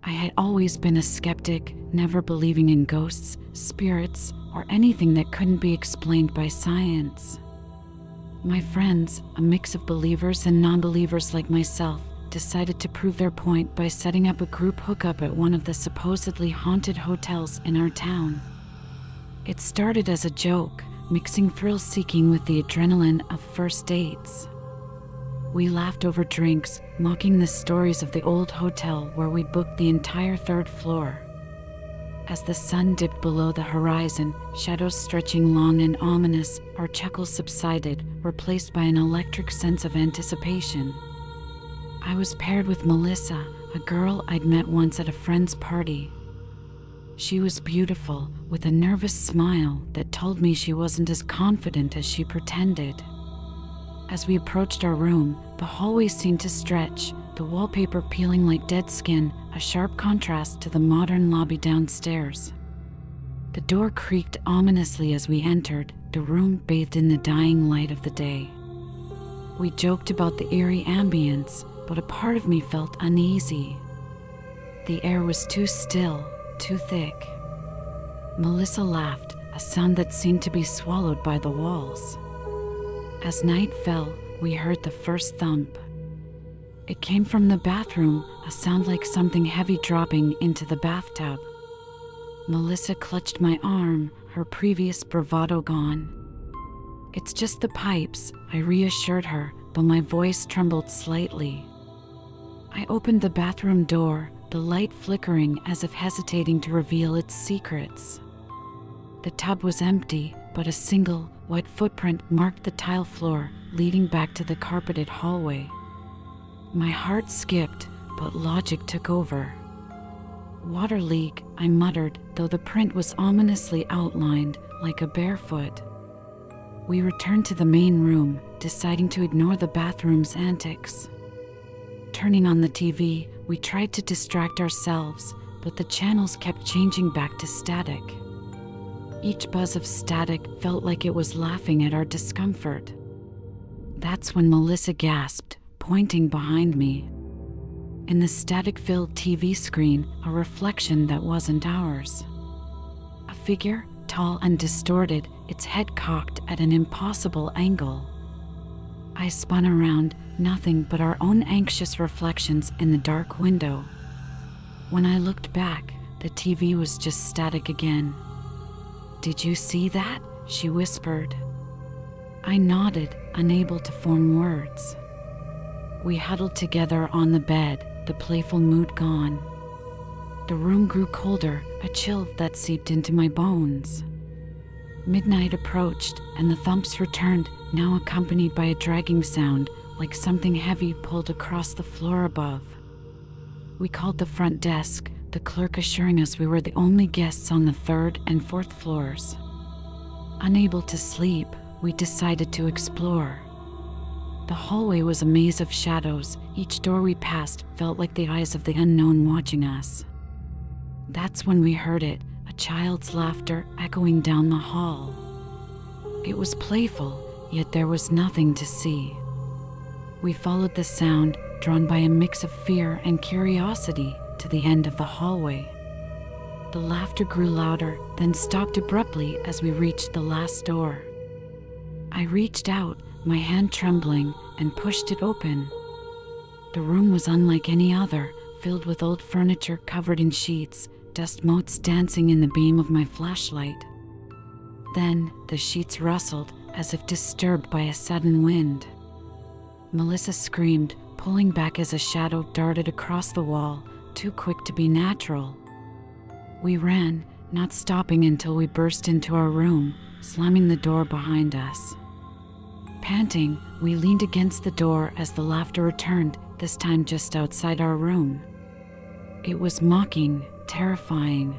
I had always been a skeptic, never believing in ghosts, spirits, or anything that couldn't be explained by science. My friends, a mix of believers and non-believers like myself, decided to prove their point by setting up a group hookup at one of the supposedly haunted hotels in our town. It started as a joke, mixing thrill-seeking with the adrenaline of first dates. We laughed over drinks, mocking the stories of the old hotel where we booked the entire third floor. As the sun dipped below the horizon, shadows stretching long and ominous, our chuckles subsided, replaced by an electric sense of anticipation. I was paired with Melissa, a girl I'd met once at a friend's party. She was beautiful, with a nervous smile that told me she wasn't as confident as she pretended. As we approached our room, the hallway seemed to stretch, the wallpaper peeling like dead skin, a sharp contrast to the modern lobby downstairs. The door creaked ominously as we entered, the room bathed in the dying light of the day. We joked about the eerie ambience, but a part of me felt uneasy. The air was too still, too thick. Melissa laughed, a sound that seemed to be swallowed by the walls. As night fell, we heard the first thump. It came from the bathroom, a sound like something heavy dropping into the bathtub. Melissa clutched my arm, her previous bravado gone. "It's just the pipes," I reassured her, but my voice trembled slightly. I opened the bathroom door, the light flickering as if hesitating to reveal its secrets. The tub was empty, but a single, white footprint marked the tile floor, leading back to the carpeted hallway. My heart skipped, but logic took over. "Water leak," I muttered, though the print was ominously outlined, like a bare foot. We returned to the main room, deciding to ignore the bathroom's antics. Turning on the TV, we tried to distract ourselves, but the channels kept changing back to static. Each buzz of static felt like it was laughing at our discomfort. That's when Melissa gasped, pointing behind me. In the static-filled TV screen, a reflection that wasn't ours. A figure, tall and distorted, its head cocked at an impossible angle. I spun around, nothing but our own anxious reflections in the dark window. When I looked back, the TV was just static again. "Did you see that?" she whispered. I nodded, unable to form words. We huddled together on the bed, the playful mood gone. The room grew colder, a chill that seeped into my bones. Midnight approached, and the thumps returned, now accompanied by a dragging sound, like something heavy pulled across the floor above. We called the front desk, the clerk assuring us we were the only guests on the third and fourth floors. Unable to sleep, we decided to explore. The hallway was a maze of shadows. Each door we passed felt like the eyes of the unknown watching us. That's when we heard it, a child's laughter echoing down the hall. It was playful, yet there was nothing to see. We followed the sound, drawn by a mix of fear and curiosity, to the end of the hallway. The laughter grew louder, then stopped abruptly as we reached the last door. I reached out, my hand trembling, and pushed it open. The room was unlike any other, filled with old furniture covered in sheets, dust motes dancing in the beam of my flashlight. Then, the sheets rustled, as if disturbed by a sudden wind. Melissa screamed, pulling back as a shadow darted across the wall, too quick to be natural. We ran, not stopping until we burst into our room, slamming the door behind us. Panting, we leaned against the door as the laughter returned, this time just outside our room. It was mocking, terrifying.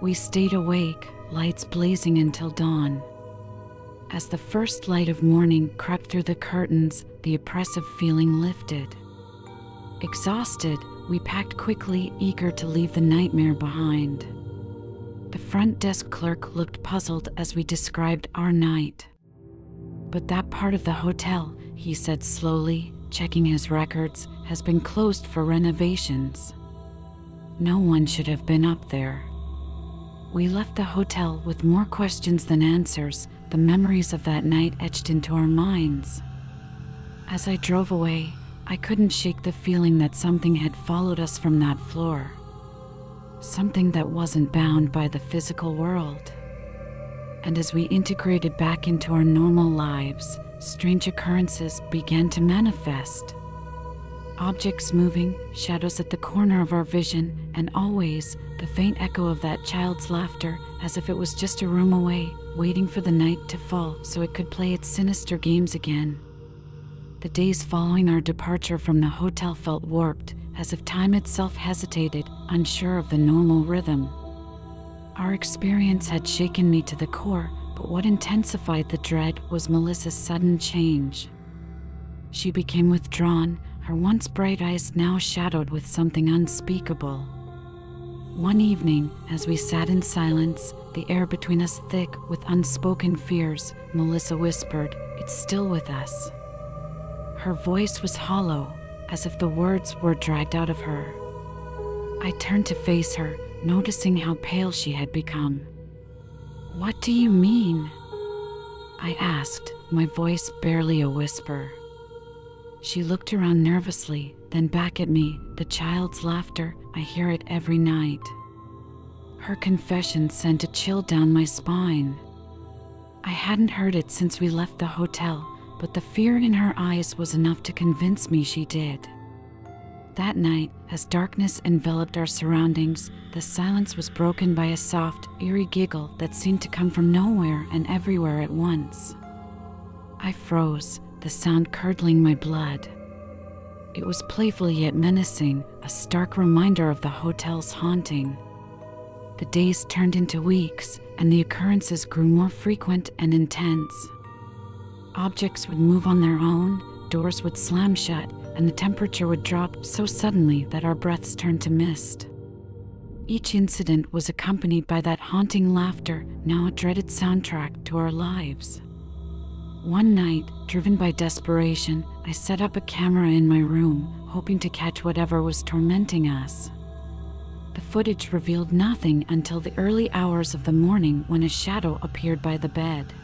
We stayed awake, lights blazing until dawn. As the first light of morning crept through the curtains, the oppressive feeling lifted. Exhausted, we packed quickly, eager to leave the nightmare behind. The front desk clerk looked puzzled as we described our night. "But that part of the hotel," he said slowly, checking his records, "has been closed for renovations." No one should have been up there. We left the hotel with more questions than answers, the memories of that night etched into our minds. As I drove away, I couldn't shake the feeling that something had followed us from that floor. Something that wasn't bound by the physical world. And as we integrated back into our normal lives, strange occurrences began to manifest. Objects moving, shadows at the corner of our vision, and always the faint echo of that child's laughter, as if it was just a room away, waiting for the night to fall so it could play its sinister games again. The days following our departure from the hotel felt warped, as if time itself hesitated, unsure of the normal rhythm. Our experience had shaken me to the core, but what intensified the dread was Melissa's sudden change. She became withdrawn, her once bright eyes now shadowed with something unspeakable. One evening, as we sat in silence, the air between us thick with unspoken fears, Melissa whispered, "It's still with us." Her voice was hollow, as if the words were dragged out of her. I turned to face her, noticing how pale she had become. "What do you mean?" I asked, my voice barely a whisper. She looked around nervously, then back at me. The child's laughter, I hear it every night. Her confession sent a chill down my spine. I hadn't heard it since we left the hotel, but the fear in her eyes was enough to convince me she did. That night, as darkness enveloped our surroundings, the silence was broken by a soft, eerie giggle that seemed to come from nowhere and everywhere at once. I froze, the sound curdling my blood. It was playful yet menacing, a stark reminder of the hotel's haunting. The days turned into weeks, and the occurrences grew more frequent and intense. Objects would move on their own, doors would slam shut, and the temperature would drop so suddenly that our breaths turned to mist. Each incident was accompanied by that haunting laughter, now a dreaded soundtrack to our lives. One night, driven by desperation, I set up a camera in my room, hoping to catch whatever was tormenting us. The footage revealed nothing until the early hours of the morning when a shadow appeared by the bed.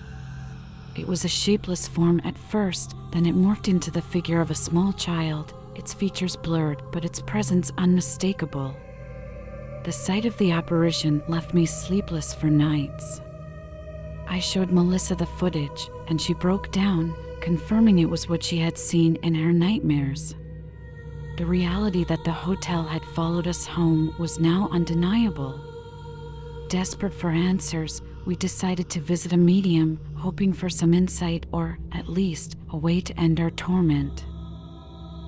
It was a shapeless form at first, then it morphed into the figure of a small child, its features blurred, but its presence unmistakable. The sight of the apparition left me sleepless for nights. I showed Melissa the footage, and she broke down, confirming it was what she had seen in her nightmares. The reality that the hotel had followed us home was now undeniable. Desperate for answers, we decided to visit a medium, hoping for some insight or, at least, a way to end our torment.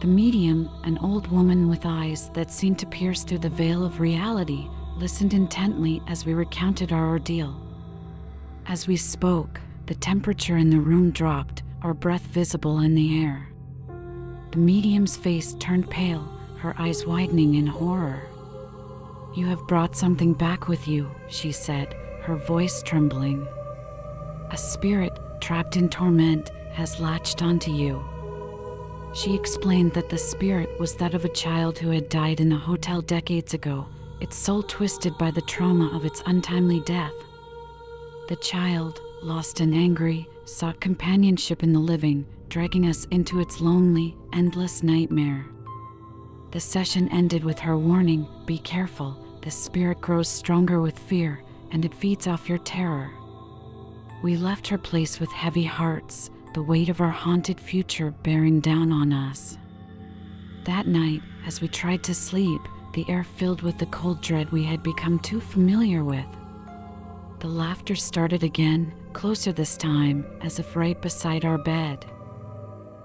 The medium, an old woman with eyes that seemed to pierce through the veil of reality, listened intently as we recounted our ordeal. As we spoke, the temperature in the room dropped, our breath visible in the air. The medium's face turned pale, her eyes widening in horror. "You have brought something back with you," she said, her voice trembling. "A spirit, trapped in torment, has latched onto you." She explained that the spirit was that of a child who had died in the hotel decades ago, its soul twisted by the trauma of its untimely death. The child, lost and angry, sought companionship in the living, dragging us into its lonely, endless nightmare. The session ended with her warning, "Be careful, the spirit grows stronger with fear, and it feeds off your terror." We left her place with heavy hearts, the weight of our haunted future bearing down on us. That night, as we tried to sleep, the air filled with the cold dread we had become too familiar with. The laughter started again, closer this time, as if right beside our bed.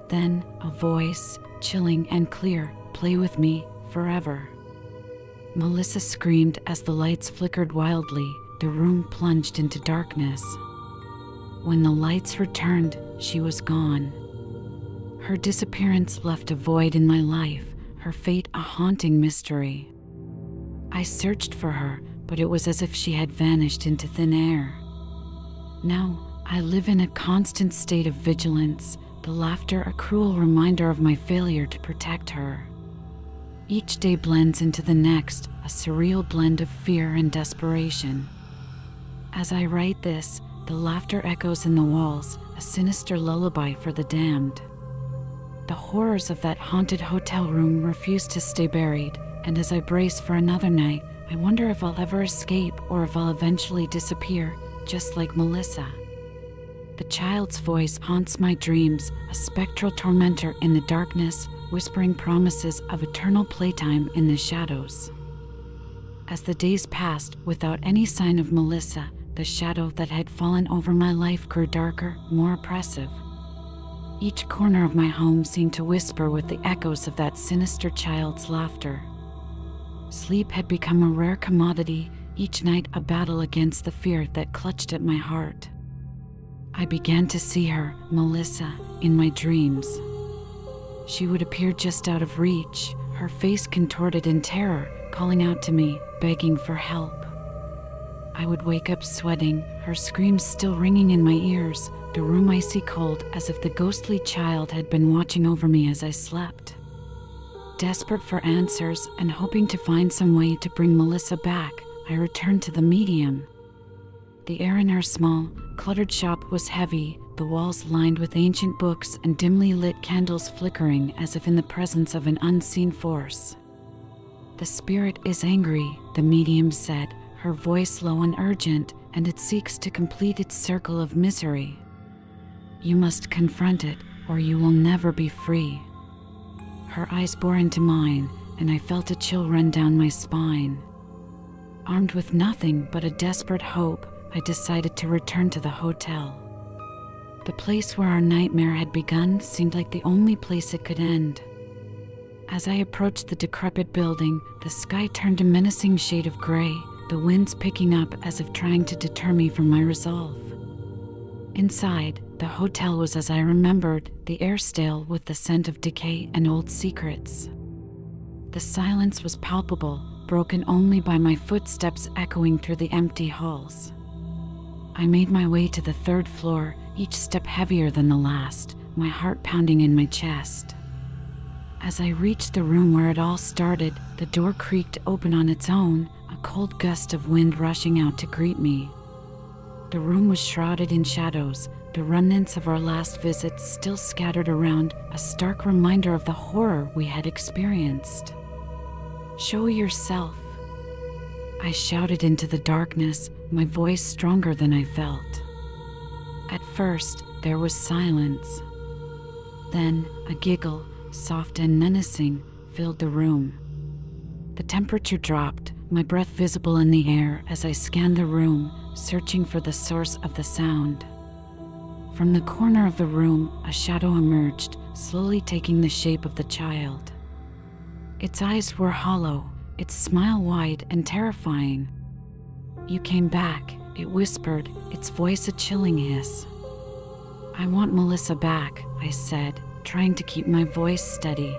Then, a voice, chilling and clear, "Play with me, forever." Melissa screamed as the lights flickered wildly. The room plunged into darkness. When the lights returned, she was gone. Her disappearance left a void in my life, her fate a haunting mystery. I searched for her, but it was as if she had vanished into thin air. Now, I live in a constant state of vigilance, the laughter a cruel reminder of my failure to protect her. Each day blends into the next, a surreal blend of fear and desperation. As I write this, the laughter echoes in the walls, a sinister lullaby for the damned. The horrors of that haunted hotel room refuse to stay buried, and as I brace for another night, I wonder if I'll ever escape or if I'll eventually disappear, just like Melissa. The child's voice haunts my dreams, a spectral tormentor in the darkness, whispering promises of eternal playtime in the shadows. As the days passed without any sign of Melissa, the shadow that had fallen over my life grew darker, more oppressive. Each corner of my home seemed to whisper with the echoes of that sinister child's laughter. Sleep had become a rare commodity, each night a battle against the fear that clutched at my heart. I began to see her, Melissa, in my dreams. She would appear just out of reach, her face contorted in terror, calling out to me, begging for help. I would wake up sweating, her screams still ringing in my ears, the room icy cold as if the ghostly child had been watching over me as I slept. Desperate for answers and hoping to find some way to bring Melissa back, I returned to the medium. The air in her small, cluttered shop was heavy, the walls lined with ancient books and dimly lit candles flickering as if in the presence of an unseen force. "The spirit is angry," the medium said, her voice low and urgent, "and it seeks to complete its circle of misery. You must confront it, or you will never be free." Her eyes bore into mine, and I felt a chill run down my spine. Armed with nothing but a desperate hope, I decided to return to the hotel. The place where our nightmare had begun seemed like the only place it could end. As I approached the decrepit building, the sky turned a menacing shade of gray, the winds picking up as if trying to deter me from my resolve. Inside, the hotel was as I remembered, the air stale with the scent of decay and old secrets. The silence was palpable, broken only by my footsteps echoing through the empty halls. I made my way to the third floor, each step heavier than the last, my heart pounding in my chest. As I reached the room where it all started, the door creaked open on its own, a cold gust of wind rushing out to greet me. The room was shrouded in shadows, the remnants of our last visits still scattered around, a stark reminder of the horror we had experienced. "Show yourself," I shouted into the darkness, my voice stronger than I felt. At first, there was silence. Then, a giggle, soft and menacing, filled the room. The temperature dropped, my breath visible in the air as I scanned the room, searching for the source of the sound. From the corner of the room, a shadow emerged, slowly taking the shape of the child. Its eyes were hollow, its smile wide and terrifying. "You came back," it whispered, its voice a chilling hiss. "I want Melissa back," I said, trying to keep my voice steady.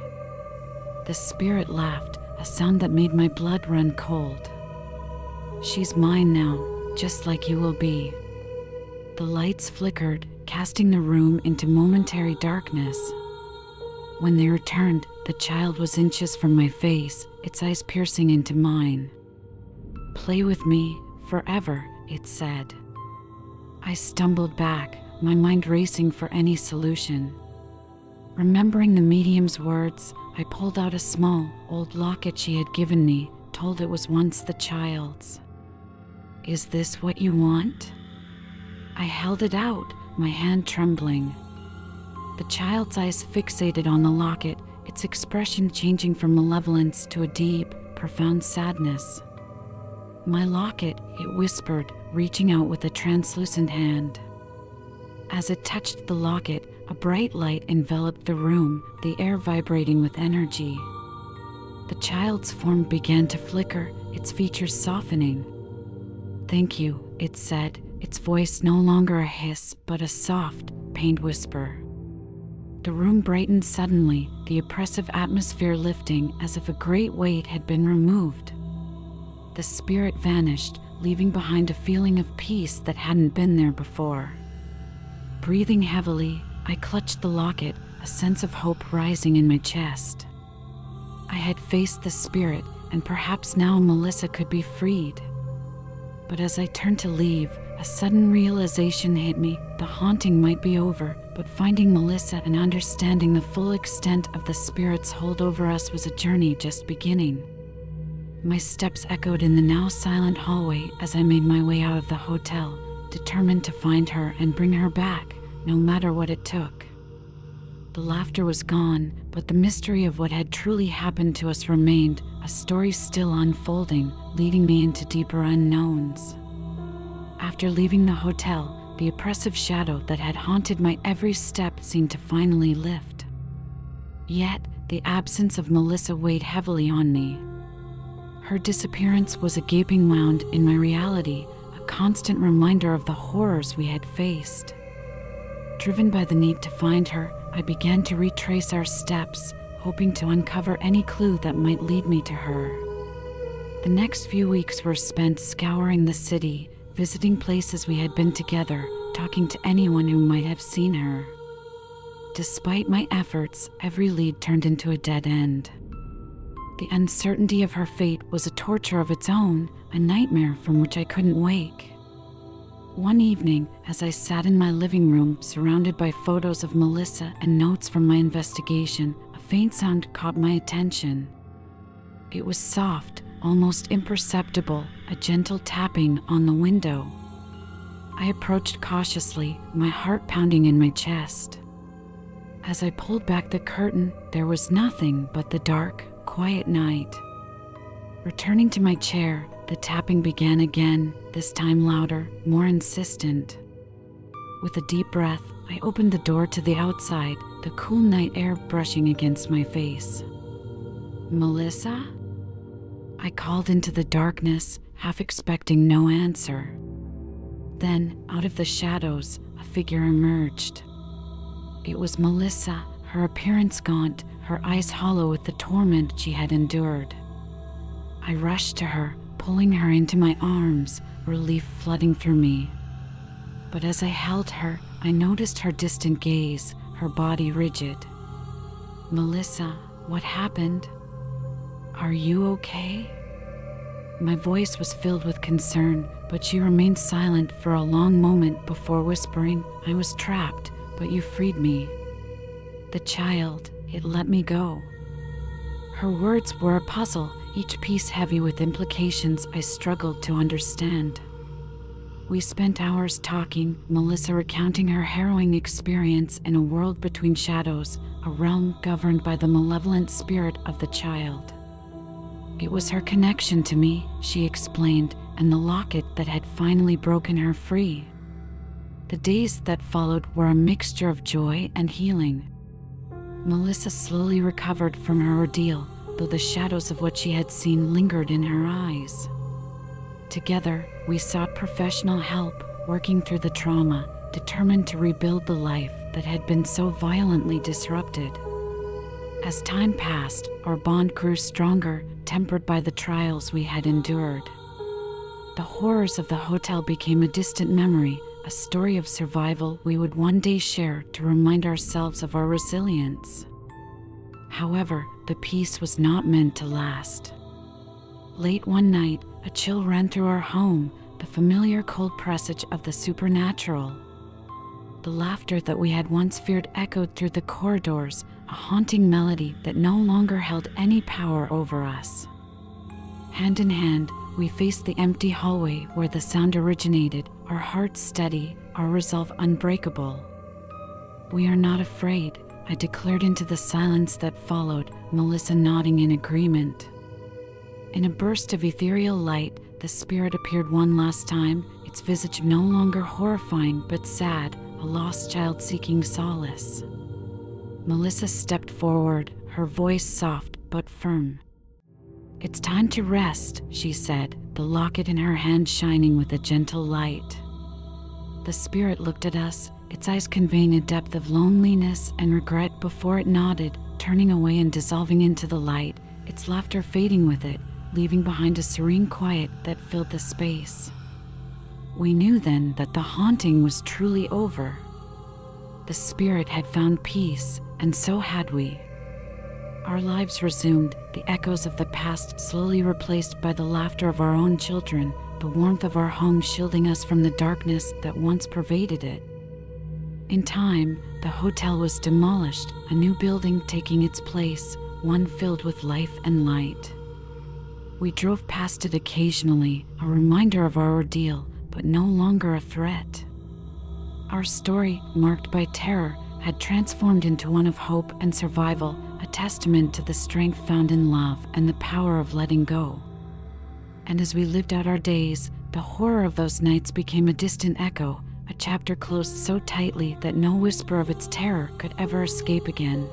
The spirit laughed, a sound that made my blood run cold. "She's mine now, just like you will be." The lights flickered, casting the room into momentary darkness. When they returned, the child was inches from my face, its eyes piercing into mine. "Play with me, forever," it said. I stumbled back, my mind racing for any solution. Remembering the medium's words, I pulled out a small, old locket she had given me, told it was once the child's. "Is this what you want?" I held it out, my hand trembling. The child's eyes fixated on the locket, its expression changing from malevolence to a deep, profound sadness. "My locket," it whispered, reaching out with a translucent hand. As it touched the locket, a bright light enveloped the room, the air vibrating with energy. The child's form began to flicker, its features softening. "Thank you," it said, its voice no longer a hiss, but a soft, pained whisper. The room brightened suddenly, the oppressive atmosphere lifting as if a great weight had been removed. The spirit vanished, leaving behind a feeling of peace that hadn't been there before. Breathing heavily, I clutched the locket, a sense of hope rising in my chest. I had faced the spirit, and perhaps now Melissa could be freed. But as I turned to leave, a sudden realization hit me. The haunting might be over, but finding Melissa and understanding the full extent of the spirit's hold over us was a journey just beginning. My steps echoed in the now silent hallway as I made my way out of the hotel, determined to find her and bring her back, no matter what it took. The laughter was gone, but the mystery of what had truly happened to us remained, a story still unfolding, leading me into deeper unknowns. After leaving the hotel, the oppressive shadow that had haunted my every step seemed to finally lift. Yet, the absence of Melissa weighed heavily on me. Her disappearance was a gaping wound in my reality, a constant reminder of the horrors we had faced. Driven by the need to find her, I began to retrace our steps, hoping to uncover any clue that might lead me to her. The next few weeks were spent scouring the city, visiting places we had been together, talking to anyone who might have seen her. Despite my efforts, every lead turned into a dead end. The uncertainty of her fate was a torture of its own, a nightmare from which I couldn't wake. One evening, as I sat in my living room surrounded by photos of Melissa and notes from my investigation, a faint sound caught my attention. It was soft, almost imperceptible, a gentle tapping on the window. I approached cautiously, my heart pounding in my chest. As I pulled back the curtain, there was nothing but the dark, quiet night. Returning to my chair, the tapping began again, this time louder, more insistent. With a deep breath, I opened the door to the outside, the cool night air brushing against my face. "Melissa?" I called into the darkness, half expecting no answer. Then, out of the shadows, a figure emerged. It was Melissa, her appearance gaunt, her eyes hollow with the torment she had endured. I rushed to her, pulling her into my arms, relief flooding through me. But as I held her, I noticed her distant gaze, her body rigid. "Melissa, what happened? Are you okay?" My voice was filled with concern, but she remained silent for a long moment before whispering, "I was trapped, but you freed me. The child, it let me go." Her words were a puzzle, each piece heavy with implications I struggled to understand. We spent hours talking, Melissa recounting her harrowing experience in a world between shadows, a realm governed by the malevolent spirit of the child. It was her connection to me, she explained, and the locket that had finally broken her free. The days that followed were a mixture of joy and healing. Melissa slowly recovered from her ordeal, though the shadows of what she had seen lingered in her eyes. Together, we sought professional help, working through the trauma, determined to rebuild the life that had been so violently disrupted. As time passed, our bond grew stronger, tempered by the trials we had endured. The horrors of the hotel became a distant memory, a story of survival we would one day share to remind ourselves of our resilience. However, the peace was not meant to last. Late one night, a chill ran through our home, the familiar cold presage of the supernatural. The laughter that we had once feared echoed through the corridors, a haunting melody that no longer held any power over us. Hand in hand, we faced the empty hallway where the sound originated, our hearts steady, our resolve unbreakable. "We are not afraid," I declared into the silence that followed, Melissa nodding in agreement. In a burst of ethereal light, the spirit appeared one last time, its visage no longer horrifying but sad, a lost child seeking solace. Melissa stepped forward, her voice soft but firm. "It's time to rest," she said, the locket in her hand shining with a gentle light. The spirit looked at us, its eyes conveying a depth of loneliness and regret before it nodded, turning away and dissolving into the light, its laughter fading with it, leaving behind a serene quiet that filled the space. We knew then that the haunting was truly over. The spirit had found peace, and so had we. Our lives resumed, the echoes of the past slowly replaced by the laughter of our own children, the warmth of our home shielding us from the darkness that once pervaded it. In time, the hotel was demolished, a new building taking its place, one filled with life and light. We drove past it occasionally, a reminder of our ordeal, but no longer a threat. Our story, marked by terror, had transformed into one of hope and survival, a testament to the strength found in love and the power of letting go. And as we lived out our days, the horror of those nights became a distant echo, a chapter closed so tightly that no whisper of its terror could ever escape again.